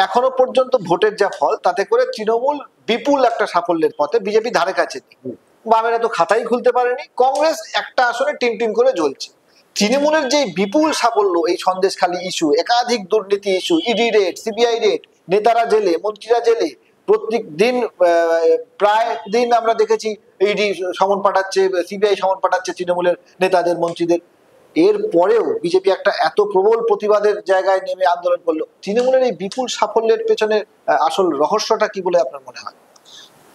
এখনো পর্যন্ত ভোটের যা ফল তাতে করে তৃণমূল বিপুল একটা সাফল্যের পথে, বিজেপি ধারে কাছে নেই। বামেরা তো খাতাই খুলতে পারেনি, কংগ্রেস একটা আসনে টিম টিম করে জ্বলছে। তৃণমূলের যে বিপুল সাফল্য, এই সন্দেশখালী ইস্যু, একাধিক দুর্নীতি issue, ED raid, CBI raid, নেতারা জেলে, মন্ত্রীরা জেলে, প্রত্যেক দিন প্রায় দিন আমরা দেখেছি ইডি সমন পাঠাচ্ছে, সিবিআই সমন পাঠাচ্ছে তৃণমূলের নেতাদের, মন্ত্রীদের। এর পরেও বিজেপি একটা এত প্রবল প্রতিবাদের জায়গায় নেমে আন্দোলন করলো। তৃণমূলের এই বিপুল সাফল্যের পেছনে আসল রহস্যটা কি বলে আপনার মনে হয়?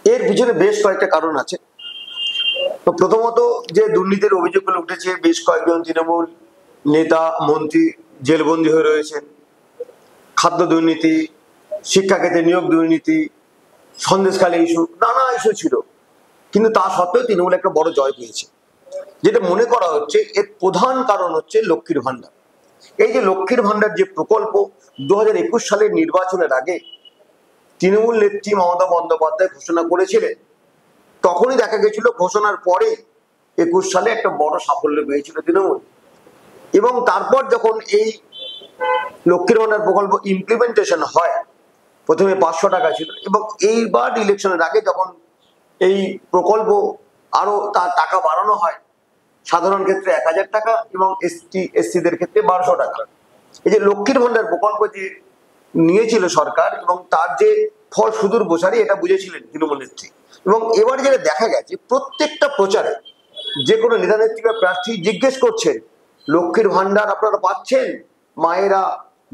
এর পিছনে বেশ কয়েকটা কারণ আছে। তো প্রথমত, যে দুর্নীতির অভিযোগগুলো উঠেছে, বেশ কয়েকজন তৃণমূল নেতা মন্ত্রী জেলবন্দি হয়ে রয়েছেন। খাদ্য দুর্নীতি, শিক্ষাক্ষেত্রে নিয়োগ দুর্নীতি, সন্দেশখালী ইস্যু, নানা ইস্যু ছিল। কিন্তু তা সত্ত্বেও তৃণমূল একটা বড় জয় পেয়েছে। যেটা মনে করা হচ্ছে এর প্রধান কারণ হচ্ছে লক্ষ্মীর ভান্ডার। এই যে লক্ষ্মীর ভান্ডার যে প্রকল্প 2021 সালের নির্বাচনের আগে তৃণমূল নেত্রী মমতা বন্দ্যোপাধ্যায় ঘোষণা করেছিলেন, তখনই দেখা গেছিল ঘোষণার পরে 21 সালে একটা বড় সাফল্য পেয়েছিল তৃণমূল। এবং তারপর যখন এই লক্ষ্মীর ভান্ডার প্রকল্প ইমপ্লিমেন্টেশন হয়, প্রথমে 500 টাকা ছিল, এবং এইবার ইলেকশনের আগে যখন এই প্রকল্প আরো তার টাকা বাড়ানো হয়, সাধারণ ক্ষেত্রে 1000 টাকা এবং এসসিদের ক্ষেত্রে 1200 টাকা। এই যে লক্ষ্মীর ভান্ডার প্রকল্প যে নিয়েছিল সরকার, এবং তার যে ফল সুদূর প্রসারী, এটা বুঝেছিলেন তৃণমূল নেত্রী। এবং এবার যেটা দেখা গেছে, প্রত্যেকটা প্রচারে যে কোনো নেতা নেত্রী বা প্রার্থী জিজ্ঞেস করছেন, লক্ষ্মীর ভান্ডার আপনারা পাচ্ছেন? মায়েরা,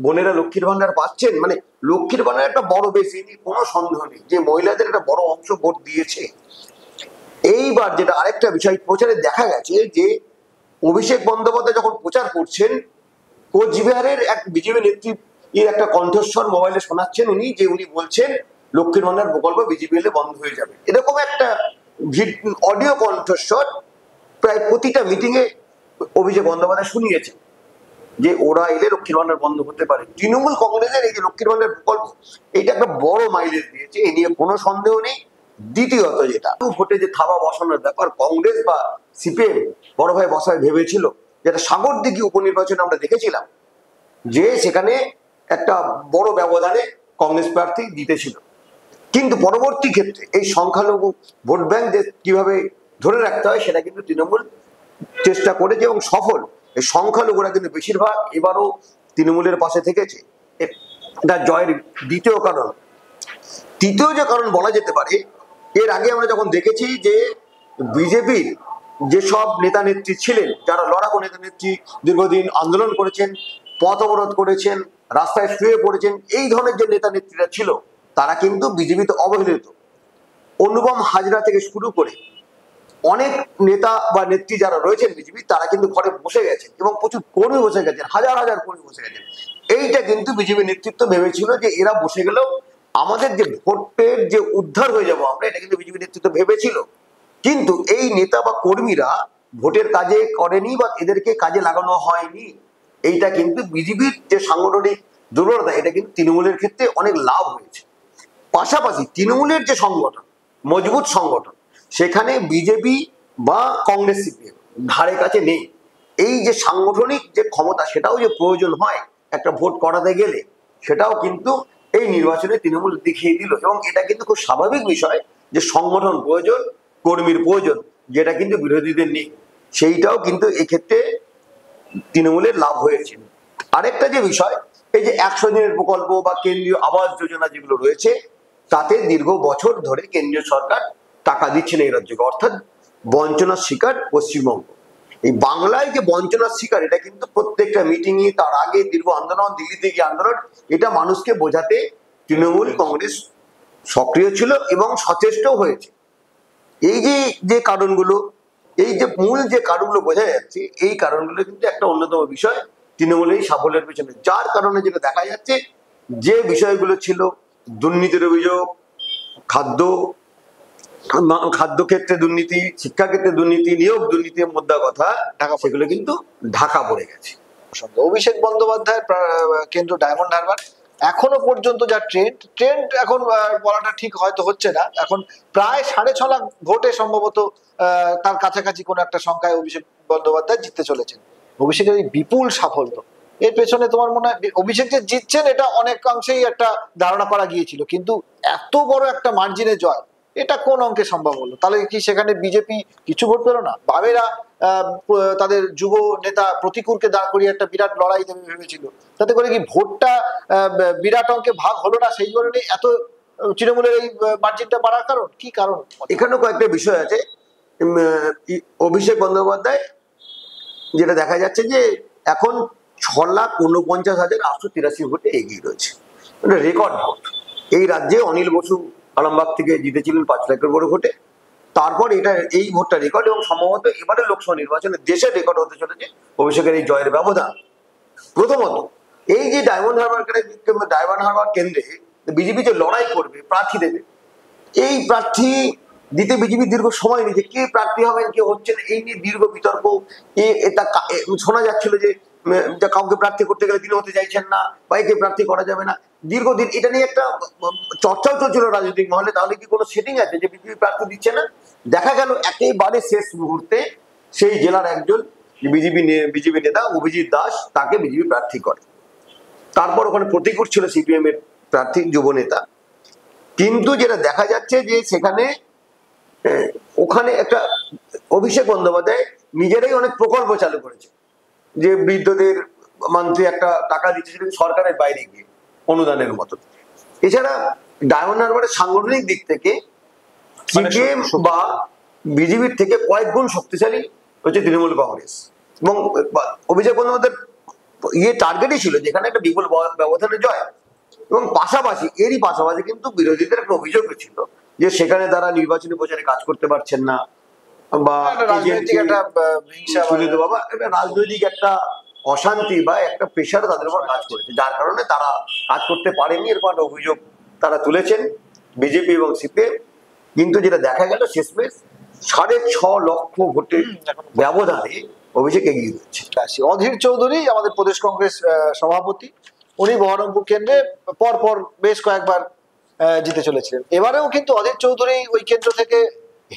বোনেরা লক্ষ্মীর ভান্ডার পাচ্ছেন? মানে লক্ষ্মীর ভান্ডার একটা বড় বেশি কোনো সন্দেহ নেই যে মহিলাদের একটা বড় অংশ ভোট দিয়েছে। এইবার যেটা আরেকটা বিষয় প্রচারে দেখা গেছে, যে অভিষেক বন্দ্যোপাধ্যায় যখন প্রচার করছেন, কোচবিহারের এক বিজেপি নেত্রী একটা কণ্ঠস্বর মোবাইলে শোনাচ্ছেন, উনি বলছেন লক্ষ্মীর ভান্ডার প্রকল্প বিজেপি এলে বন্ধ হয়ে যাবে। এরকম একটা অডিও কণ্ঠস্বর প্রায় প্রতিটা মিটিং এ অভিষেক বন্দ্যোপাধ্যায় শুনিয়েছে, যে ওরা এলে লক্ষ্মীর ভান্ডার বন্ধ হতে পারে। তৃণমূল কংগ্রেসের এই যে লক্ষ্মীর ভান্ডার প্রকল্প, এটা একটা বড় মাইলেজ দিয়েছে, এ নিয়ে কোনো সন্দেহ নেই। দ্বিতীয়ত, যেটা ভোটে যে থাবা বসানোর ব্যাপার, কংগ্রেস বা সিপিএম বড় ভাই বসায় ভেবেছিল, যেটা সাগরদিঘি উপনির্বাচনে আমরা দেখেছিলাম, যে সেখানে একটা বড় ব্যবধানে কংগ্রেস প্রার্থী জিতেছিল। কিন্তু পরবর্তী ক্ষেত্রে এই সংখ্যালঘু ভোট ব্যাংক যে কিভাবে ধরে রাখতে হয়, সেটা কিন্তু তৃণমূল চেষ্টা করেছে এবং সফল। এই সংখ্যালঘুরা কিন্তু বেশিরভাগ এবারও তৃণমূলের পাশে থেকেছে। এটা জয়ের দ্বিতীয় কারণ। তৃতীয় যে কারণ বলা যেতে পারে, এর আগে আমরা যখন দেখেছি যে বিজেপির যেসব নেতা নেত্রী ছিলেন, যারা লড়াকু নেতা নেত্রী, দীর্ঘদিন আন্দোলন করেছেন, পথ অবরোধ করেছেন, রাস্তায় শুয়ে পড়েছেন, এই ধরনের যে নেতা নেত্রীরা ছিল, তারা কিন্তু বিজেপিতে অবহেলিত। অনুপম হাজরা থেকে শুরু করে অনেক নেতা বা নেত্রী যারা রয়েছেন বিজেপি, তারা কিন্তু ঘরে বসে গেছেন এবং প্রচুর কর্মী বসে গেছেন, হাজার হাজার কর্মী বসে গেছেন। এইটা কিন্তু বিজেপি নেতৃত্ব ভেবেছিল যে এরা বসে গেলেও আমাদের যে ভোটের যে উদ্ধার হয়ে যাবো আমরা, এটা কিন্তু বিজেপি নেতৃত্ব ভেবেছিল। কিন্তু এই নেতা বা কর্মীরা ভোটের কাজে করেনি বা এদেরকে কাজে লাগানো হয়নি। এইটা কিন্তু বিজেপির যে সাংগঠনিক দুর্বলতা, এটা কিন্তু তৃণমূলের ক্ষেত্রে অনেক লাভ হয়েছে। পাশাপাশি তৃণমূলের যে সংগঠন, মজবুত সংগঠন, সেখানে বিজেপি বা কংগ্রেস সিপিএম ধারে কাছে নেই। এই যে সাংগঠনিক যে ক্ষমতা, সেটাও যে প্রয়োজন হয় একটা ভোট করাতে গেলে, সেটাও কিন্তু এই নির্বাচনে তৃণমূল দেখিয়ে দিল। এবং এটা কিন্তু খুব স্বাভাবিক বিষয় যে সংগঠন প্রয়োজন, কর্মীর প্রয়োজন, যেটা কিন্তু বিরোধীদের নেই। সেইটাও কিন্তু এক্ষেত্রে তৃণমূলের লাভ হয়েছে। আরেকটা যে বিষয়, এই যে 100 দিনের প্রকল্প বা কেন্দ্রীয় আবাস যোজনা যেগুলো রয়েছে, তাতে দীর্ঘ বছর ধরে কেন্দ্রীয় সরকার টাকা দিচ্ছে না এই রাজ্যকে, অর্থাৎ বঞ্চনার শিকার পশ্চিমবঙ্গ। এই বাংলায় যে বঞ্চনার শিকার, এটা কিন্তু প্রত্যেকটা মিটিংয়ে, তার আগে দীর্ঘ আন্দোলন, দিল্লিতে গিয়ে আন্দোলন, এটা মানুষকে বোঝাতে তৃণমূল কংগ্রেস সক্রিয় ছিল এবং সচেষ্টও হয়েছে। এই যে কারণগুলো, এই যে মূল যে কারণগুলো বোঝা যাচ্ছে, এই কারণগুলো কিন্তু একটা অন্যতম বিষয় তৃণমূলের সাফল্যের পেছনে। যার কারণে যেটা দেখা যাচ্ছে, যে বিষয়গুলো ছিল দুর্নীতির অভিযোগ, খাদ্য ক্ষেত্রে দুর্নীতি, শিক্ষা ক্ষেত্রে দুর্নীতি, নিয়োগ দুর্নীতির মধ্যে কথা, সেগুলো কিন্তু ঢাকা পড়ে গেছে। অভিষেক বন্দ্যোপাধ্যায়ের কেন্দ্র ডায়মন্ড হারবার, এখনো পর্যন্ত যা ট্রেন্ড এখন বলাটা ঠিক হয়তো হচ্ছে না, এখন প্রায় 6.5 লাখ ভোটে সম্ভবত তার কাছাকাছি কোনো একটা সংখ্যায় অভিষেক বন্দ্যোপাধ্যায় জিততে চলেছেন। অভিষেকের এই বিপুল সাফল্য, এর পেছনে তোমার মনে হয় অভিষেক যে জিতছেন এটা অনেকাংশেই একটা ধারণা করা গিয়েছিল, কিন্তু এত বড় একটা মার্জিনে জয় এটা কোন অঙ্কে সম্ভব হলো? তাহলে কি সেখানে বিজেপি কিছু ভোট পেল না? বামেরা তাদের যুব নেতা প্রতিকূলকে দাঁড় করিয়ে একটা বিরাট লড়াই দেবে ভেবেছিল, তাতে করে কি ভোটটা বিরাট অঙ্কে ভাগ হলো না? সেই কারণে এত তৃণমূলের এই মার্জিনটা বাড়ার কারণ কি? কারণ এখানেও কয়েকটা বিষয় আছে। অভিষেক বন্দ্যোপাধ্যায় যেটা দেখা যাচ্ছে যে এখন 6,49,883 ভোটে এগিয়ে রয়েছে, রেকর্ড ভোট। এই রাজ্যে অনিল বসু আরামবাগ থেকে জিতেছিলেন 5 লাখের বড় ভোটে। তারপর এই ভোটটা রেকর্ড, এবং সম্ভবত এবারে লোকসভা নির্বাচনে দেশের রেকর্ড হতে চলেছে অভিষেকের এই জয়ের ব্যবধান। প্রথমত, এই যে ডায়মন্ড হারবার কেন্দ্রে বিজেপি যে লড়াই করবে, প্রার্থী দেবে, এই প্রার্থী দিতে বিজেপি দীর্ঘ সময় নিয়েছে। কে প্রার্থী হবেন, কে হচ্ছেন, এই নিয়ে দীর্ঘ বিতর্ক। শোনা যাচ্ছিল যে কাউকে প্রার্থী করতে গেলে তিনি হতে চাইছেন না, বা একে প্রার্থী করা যাবে না। দীর্ঘদিন এটা নিয়ে একটা চর্চাও চলছিল রাজনৈতিক মহলে। তাহলে কি কোনো সেটিং আছে যে বিজেপি প্রার্থী দিচ্ছে না? দেখা গেল একেবারে শেষ মুহূর্তে সেই জেলার একজন বিজেপি নেতা অভিজিৎ দাস, তাকে বিজেপি প্রার্থী করে। তারপর ওখানে প্রতিকূল ছিল সিপিএম এর প্রার্থী যুব নেতা। কিন্তু যেটা দেখা যাচ্ছে যে সেখানে ওখানে একটা অভিষেক বন্দ্যোপাধ্যায় নিজেরাই অনেক প্রকল্প চালু করেছে, যে বৃদ্ধদের মান্থলি একটা টাকা দিচ্ছে, সেটা সরকারের বাইরে গিয়ে অনুদানের মতো। এছাড়া ডায়মন্ড হারবারের সাংগঠনিক দিক থেকে সিপিএম বা বিজেপির থেকে কয়েক গুণ শক্তিশালী হচ্ছে তৃণমূল কংগ্রেস। এবং অভিষেক বন্দ্যোপাধ্যায়ের টার্গেটই ছিল যেখানে একটা বিপুল ব্যবধানে জয়। এবং এরই পাশাপাশি কিন্তু বিরোধীদের একটা অভিযোগ ছিল যে সেখানে তারা নির্বাচনী প্রচারে কাজ করতে পারছেন না, বা রাজনৈতিক একটা অশান্তি বা একটা প্রেশার তাদের উপর কাজ করেছে, যার কারণে তারা কাজ করতে পারেনি। এরপর অভিযোগ তারা তুলেছেন বিজেপি এবং সিপিএম। কিন্তু যেটা দেখা গেল শেষমেশ 6.5 লক্ষ ভোটের ব্যবধানে অভিষেক এগিয়ে দিচ্ছে। অধীর চৌধুরী আমাদের প্রদেশ কংগ্রেস সভাপতি, উনি বহরমপুর কেন্দ্রে পরপর বেশ কয়েকবার জিতে চলেছিলেন। এবারেও কিন্তু অধীর চৌধুরী ওই কেন্দ্র থেকে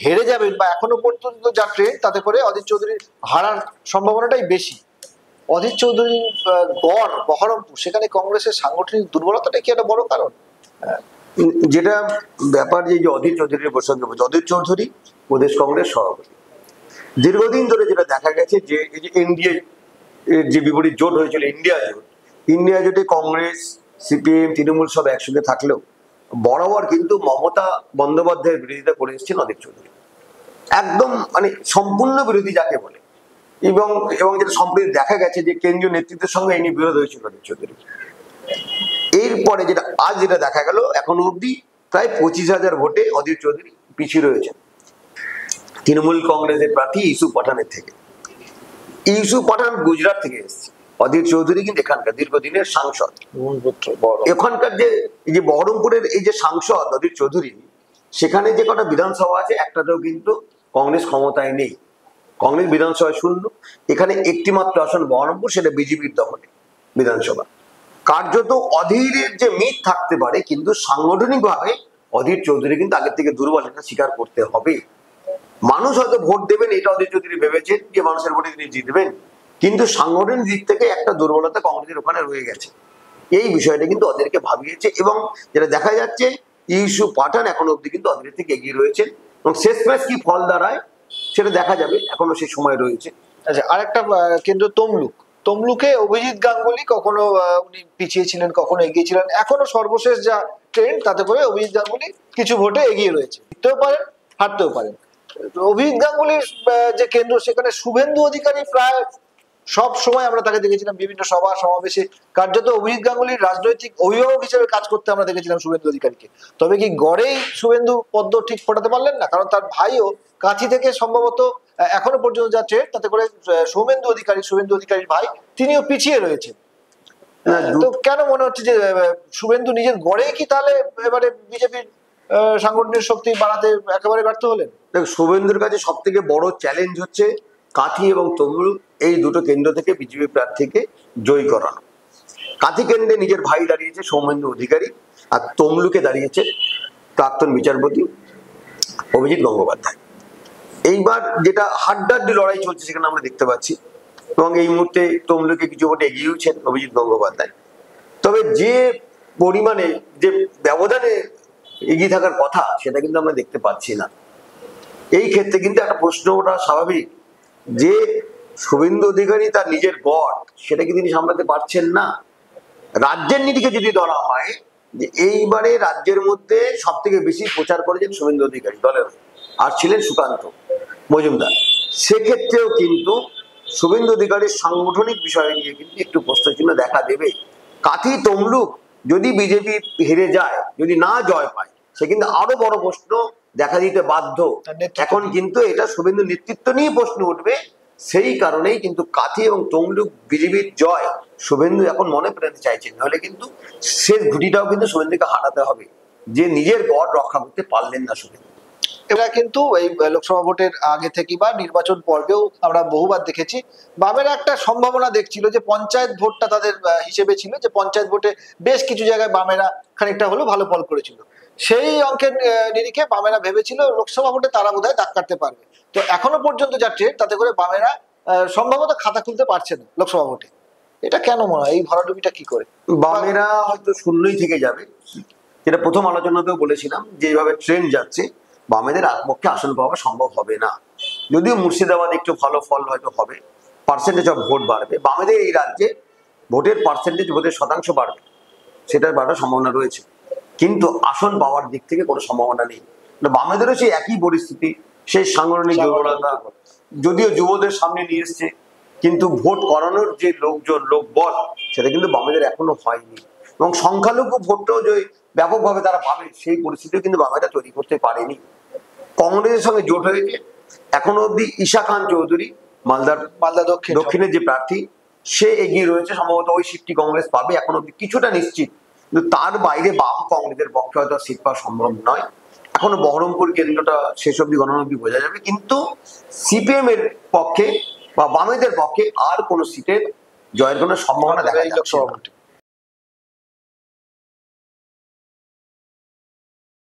হেরে যাবেন, বা এখনো পর্যন্ত যা ট্রেন্ড তাতে করে অধীর চৌধুরীর হারার সম্ভাবনাটাই বেশি। অধীর চৌধুরী গড় বহরমপুর, সেখানে কংগ্রেসের সাংগঠনিক দুর্বলতাটা কি একটা বড় কারণ? যেটা ব্যাপার যে অধীর চৌধুরীর প্রসঙ্গে বলছে, অধীর চৌধুরী প্রদেশ কংগ্রেস সভাপতি। দীর্ঘদিন ধরে যেটা দেখা গেছে যে এই যে এনডিএ যে বিপরীত জোট হয়েছিল, ইন্ডিয়া জোটে কংগ্রেস, সিপিএম, তৃণমূল সব একসঙ্গে থাকলেও বরাবর কিন্তু মমতা বন্দ্যোপাধ্যায়ের বিরোধিতা করে এসেছেন অধীর চৌধুরী। একদম মানে সম্পূর্ণ বিরোধী যাকে বলে। এবং যেটা সম্প্রতি দেখা গেছে যে কেন্দ্রীয় নেতৃত্বের সঙ্গে এই নিয়ে বিরোধ হয়েছিল অধীর চৌধুরী। এরপরে যেটা দেখা গেল, এখনো অব্দি প্রায় 25,000 ভোটে অধীর চৌধুরী পিছিয়ে রয়েছেন তৃণমূল কংগ্রেসের প্রার্থী ইউসুফ পাঠানের থেকে। ইউসুফ পাঠান গুজরাট থেকে এসেছে, অধীর চৌধুরী কিন্তু এখানকার দীর্ঘদিনের সাংসদ। এখানকার যে বহরমপুরের এই যে সাংসদ অধীর চৌধুরী, সেখানে যে কটা বিধানসভা আছে একটাতেও কিন্তু কংগ্রেস ক্ষমতায় নেই। কংগ্রেস বিধানসভায় শূন্য। এখানে একটি মাত্র আসন বহরমপুর, সেটা বিজেপির দখলে বিধানসভা। কার্যত অধীরের যে মিথ থাকতে পারে, কিন্তু সাংগঠনিক ভাবে অধীর চৌধুরী কিন্তু আগের থেকে দুর্বল, এটা স্বীকার করতে হবে। মানুষ হয়তো ভোট দেবেন এটা অধীর চৌধুরী ভেবেছেন যে মানুষের ভোটে তিনি জিতবেন, কিন্তু সাংগঠনিক দিক থেকে একটা দুর্বলতা কংগ্রেসের ওখানে রয়ে গেছে। এই বিষয়টা কিন্তু ওদেরকে ভাবিয়েছে। এবং যেটা দেখা যাচ্ছে, ইউসুফ পাঠান এখনো অব্দি কিন্তু ওদের থেকে এগিয়ে রয়েছেন, এবং শেষমেশ কি ফল দাঁড়ায় সেটা দেখা যাবে, এখনো সেই সময় রয়েছে। আচ্ছা, আরেকটা কেন্দ্র তমলুকে অভিজিৎ গাঙ্গুলি কখনো উনি পিছিয়ে ছিলেন, কখনো এগিয়ে ছিলেন। এখনো সর্বশেষ যা ট্রেন্ড তাতে করে অভিজিৎ গাঙ্গুলি কিছু ভোটে এগিয়ে রয়েছে, জিততেও পারেন হারতেও পারেন। অভিজিৎ গাঙ্গুলির যে কেন্দ্র, সেখানে শুভেন্দু অধিকারী প্রায় সব সময় আমরা তাকে দেখেছিলাম বিভিন্ন সভা সমাবেশে। কার্যত অভিজিৎ গাঙ্গুলির রাজনৈতিক অভিভাবক হিসেবে কাজ করতে আমরা দেখেছিলাম শুভেন্দু অধিকারীকে। তবে কি গড়েই শুভেন্দু পদ্ম ঠিক ফোটাতে পারলেন না? কারণ তার ভাইও কাঁথি থেকে সম্ভবত এখনো পর্যন্ত যা ট্রেন্ড তাতে করে শুভেন্দু অধিকারীর ভাই তিনিও পিছিয়ে রয়েছেন। তো কেন মনে হচ্ছে যে শুভেন্দু নিজের গড়ে কি তাহলে এবারে বিজেপির সাংগঠনিক শক্তি বাড়াতে একেবারে ব্যর্থ হলেন? শুভেন্দুর কাছে সব থেকে বড় চ্যালেঞ্জ হচ্ছে কাঁথি এবং তমলুক, এই দুটো কেন্দ্র থেকে বিজেপি প্রার্থীকে জয়ী করানো। কাঁথি কেন্দ্রে নিজের ভাই দাঁড়িয়েছে সৌমেন্দু অধিকারী, আর তমলুকে দাঁড়িয়েছে প্রাক্তন বিচারপতি অভিজিৎ গঙ্গোপাধ্যায়। এইবার যেটা হাড্ডাহাড্ডি লড়াই চলছে সেখানে আমরা দেখতে পাচ্ছি এবং এই মুহূর্তে তমলুকে কিছু ভোটে এগিয়েছেন অভিজিৎ গঙ্গোপাধ্যায়। তবে যে পরিমাণে, যে ব্যবধানে এগিয়ে থাকার কথা, সেটা কিন্তু আমরা দেখতে পাচ্ছি না। এই ক্ষেত্রে কিন্তু একটা প্রশ্ন ওঠা স্বাভাবিক, যে শুভেন্দু অধিকারী তার নিজের গড়, সেটা কি তিনি সামলাতে পারছেন না? রাজ্যের নীতিকে যদি ধরা হয়, যে এইবারে রাজ্যের মধ্যে সব থেকে বেশি প্রচার করেছেন শুভেন্দু অধিকারী দলের, আর ছিলেন সুকান্ত মজুমদার, সেক্ষেত্রেও কিন্তু শুভেন্দু অধিকারীর সাংগঠনিক বিষয় নিয়ে কিন্তু একটু প্রশ্নচিহ্ন দেখা দেবে। কাথি তমলুক যদি বিজেপি হেরে যায়, যদি না জয় পায়, সে কিন্তু আরো বড় প্রশ্ন দেখা দিতে বাধ্য। এখন কিন্তু এটা শুভেন্দু নেতৃত্ব নিয়ে প্রশ্ন উঠবে। সেই কারণেই কিন্তু কাথি এবং তমলুক বিজেপির জয় শুভেন্দু এখন মনে প্রাণে চাইছেন, নাহলে কিন্তু শেষ ঘুটিটাও কিন্তু শুভেন্দুকে হারাতে হবে, যে নিজের গড় রক্ষা করতে পারলেন না শুভেন্দু। এরা কিন্তু এই লোকসভা ভোটের আগে থেকে বা নির্বাচন পর্বেও আমরা বহুবার দেখেছি, বামেরা একটা সম্ভাবনা দেখছিল যে পঞ্চায়েত ভোটটা তাদের হিসেবে ছিল, যে পঞ্চায়েত ভোটে বেশ কিছু জায়গায় বামেরা খানিকটা হলেও ভালো ফল করেছিল। সেই অঙ্কের নিরিখে বামেরা ভেবেছিল লোকসভা ভোটে তারা বোধহয় দাগ কাটতে পারবে। তো এখনো পর্যন্ত যা ট্রেন্ড, তাতে করে বামেরা সম্ভবত খাতা খুলতে পারছে না লোকসভা ভোটে। এটা কেন মনে হয়, এই ভরাডুবিটা কি করে? বামেরা হয়তো শূন্যই থেকে যাবে, যেটা প্রথম আলোচনাতেও বলেছিলাম, যে এইভাবে ট্রেন্ড যাচ্ছে বামেদের পক্ষে আসন পাওয়া সম্ভব হবে না। যদিও মুর্শিদাবাদ একটু ভালো ফল হয়তো হবে, পার্সেন্টেজ অফ ভোট বাড়বে, বামেদের এই রাজ্যে ভোটের পার্সেন্টেজ, ভোটের শতাংশ বাড়বে, সেটার বাড়ার সম্ভাবনা রয়েছে, কিন্তু আসন পাওয়ার দিক থেকে কোনো সম্ভাবনা নেই। বামেদেরও সেই একই পরিস্থিতি, সেই সাংগঠনিক দুর্বলতা, যদিও যুবদের সামনে নিয়ে এসছে, কিন্তু ভোট করানোর যে লোকজন, লোকবল, সেটা কিন্তু বামেদের এখনো হয়নি। এবং সংখ্যালঘু ভোটটাও যে ব্যাপকভাবে তারা পাবে, সেই পরিস্থিতিও কিন্তু বামেরা তৈরি করতে পারেনি। কংগ্রেসের সঙ্গে জোট হয়েছে, এখনো অব্দি ঈশা খান চৌধুরী মালদা দক্ষিণের যে প্রার্থী, সে এগিয়ে রয়েছে, সম্ভবত ওই সিটটি কংগ্রেস পাবে, এখনো অব্দি কিছুটা নিশ্চিত। কিন্তু তার বাইরে বাম কংগ্রেসের পক্ষে হয়তো সিট পাওয়া সম্ভব নয়। এখনো বহরমপুর কেন্দ্রটা শেষ অব্দি গণনা অব্দি বোঝা যাবে, কিন্তু সিপিএম এর পক্ষে বা বামেদের পক্ষে আর কোনো সিটের জয়ের কোনো সম্ভাবনা দেখা যাচ্ছে না।